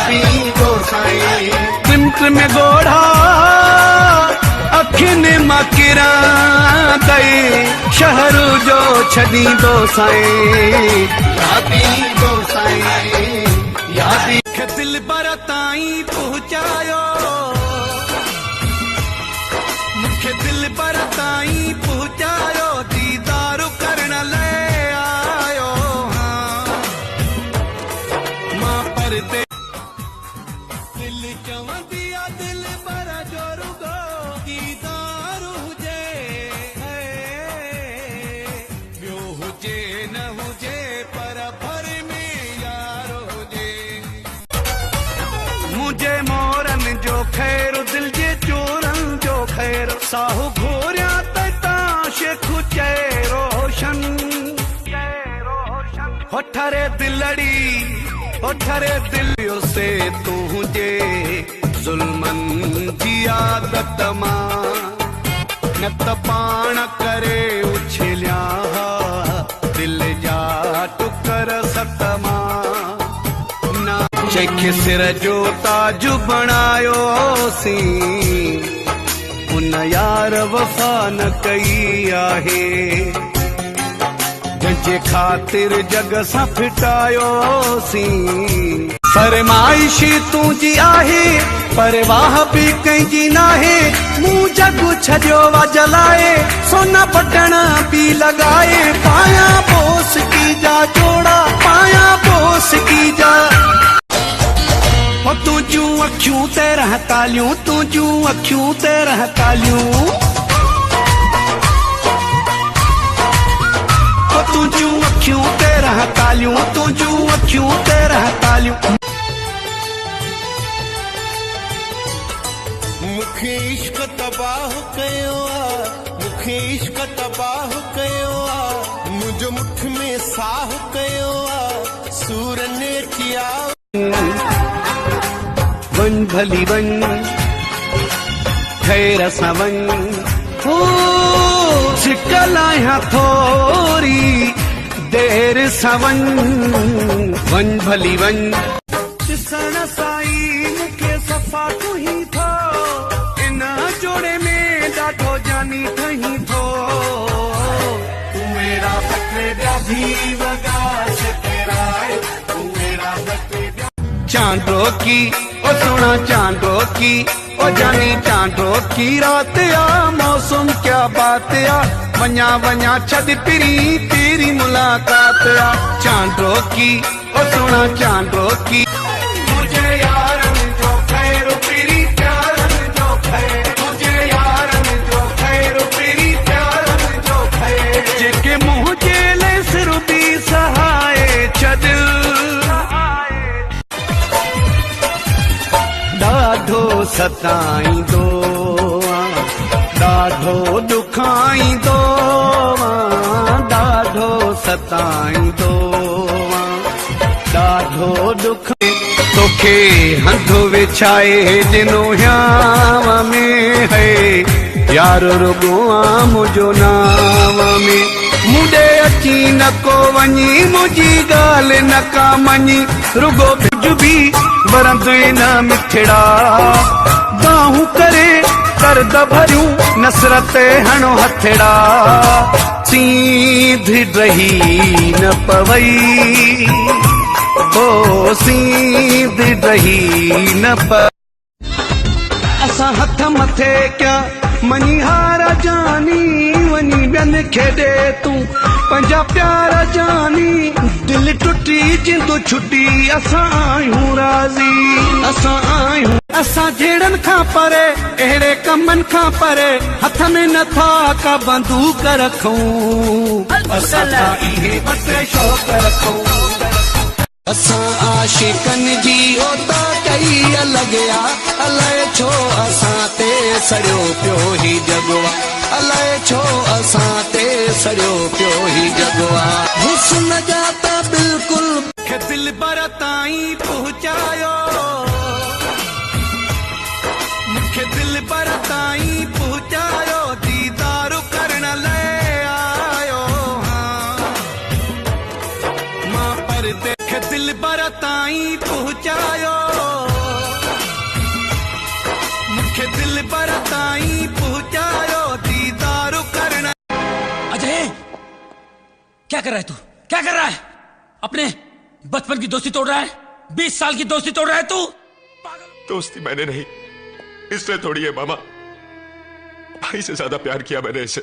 पींदो साईं। Trim trim गोढ़ा अखियुनि मां किरां तई शहर जो छॾींदो साईं। या पींदो साईं, या पी दिल बर ताईं पहुचायो, मूंखे दिल बर ताईं पहुचायो, दीदार करण लाइ आयो मां परते। दिल चवंदी आ दिल बर जो रुगो दीदार हुजे, ॿियो हुजे न हुजे पर भर में यार हुजे। मुझे मोरन जो खैर दिल जे चोरन जो खैर, साहु घोरिया ताश खुचे रोशन। होठरे दिलड़ी होठरे दिलियो से तुझे जुल्मन जी आदत मां न त पाण करे उछलिया दिल जा टुकर सत मां। जंहिंखे सिर जो ताज बणायो सी उन यार वफ़ा न कई आहे, जंहिंजे ख़ातिर जग सां फिटायो सी। फरमाइशी तुंहिंजी आहे परवाह बि कंहिंजी नाहे, मूं जग छॾियो वा जलाए सोना बटण बि लॻाए। पाया बोस की जा जोड़ा पाया बोस की जा, तुझू अखियूं ते रह तालियूं, तुझू अखियूं ते रह तालियूं, तुझू अखियूं ते रह तालियूं, तुझू अखियूं ते रह तालियूं। मूंखे इश्क तबाह कयो आ, मूंखे इश्क तबाह कयो आ, मुंहिंजो मुठ में साह कयो आ, सूर ने किया। वन भली वन खैर सां वन, हो छिकल आहियां थोरी देर सां वन। वन भली वन ॾिसण साईं मूंखे सफ़ा तूं ही थो, इन जोड़े में ॾाढो जानी ठही थो। तू मेरा बकरे ॾाढी वगाश तेरा है, तू मेरा बकरे चांदो की ओ सोना चांदो की ओ जानी चांदो की रात आ, मौसम क्या बात आ, वञा वञा छॾ पिरी तेरी मुलाकात आ। चांदो की ओ सोना चांदो की मुझे यारन जो खैर पिरी प्यारन जो खैर, मुझे यारन जो खैर पिरी प्यारन जो खैर, जेके मुंहिंजे लाइ सिर बि सहाए छॾ। ॾाढो सताईंदो ॾाढो ॾुखाईंदो, ॾाढो सताईंदो ॾाढो ॾुख। तोखे हंध विछाए ॾिनो याव में है, यार रुगो आ मुंहिंजो नाव में। मुंडे अची न को वञी मुंहिंजी ॻाल्हि न का मञी, रुगो कुझ बि वरंद न मिठड़ा बाहूं करे दर्द भरियूं नसरत हणो हथड़ा। सीध रही न पवई ओ सीध रही न प, असां हथ मथे क्या मनी हारा जानी, वनी ॿियनि खे ॾे तूं पंहिंजा प्यार जानी। दिल टुटी जिंदो छुटी असां आहियूं राज़ी, असां आहियूं असां जहिड़नि खां परे, अहिड़े कमनि खां परे, हथ में नथा का बंदूक रखूं, असां इहे बस शौक़ रखूं। असां आशिकनि जी ओता कई अलॻि आ, अलाए छो असां ते सड़ियो पियो ही जगवा, अलाए छो असां ते सड़ियो पियो ही जगवा। हुस्न जा त बिल्कुलु दिल बर ताईं पहुचायो, मूंखे दिल बर ताईं पहुचायो, दीदार करण लाइ आयो मां परते। दिल बर ताईं पहुचायो। क्या कर रहा है तू? क्या कर रहा है? अपने बचपन की दोस्ती तोड़ रहा है? 20 साल की दोस्ती तोड़ रहा है तू? दोस्ती मैंने नहीं, इसने तोड़ी है मामा। भाई से ज्यादा प्यार किया मैंने इसे।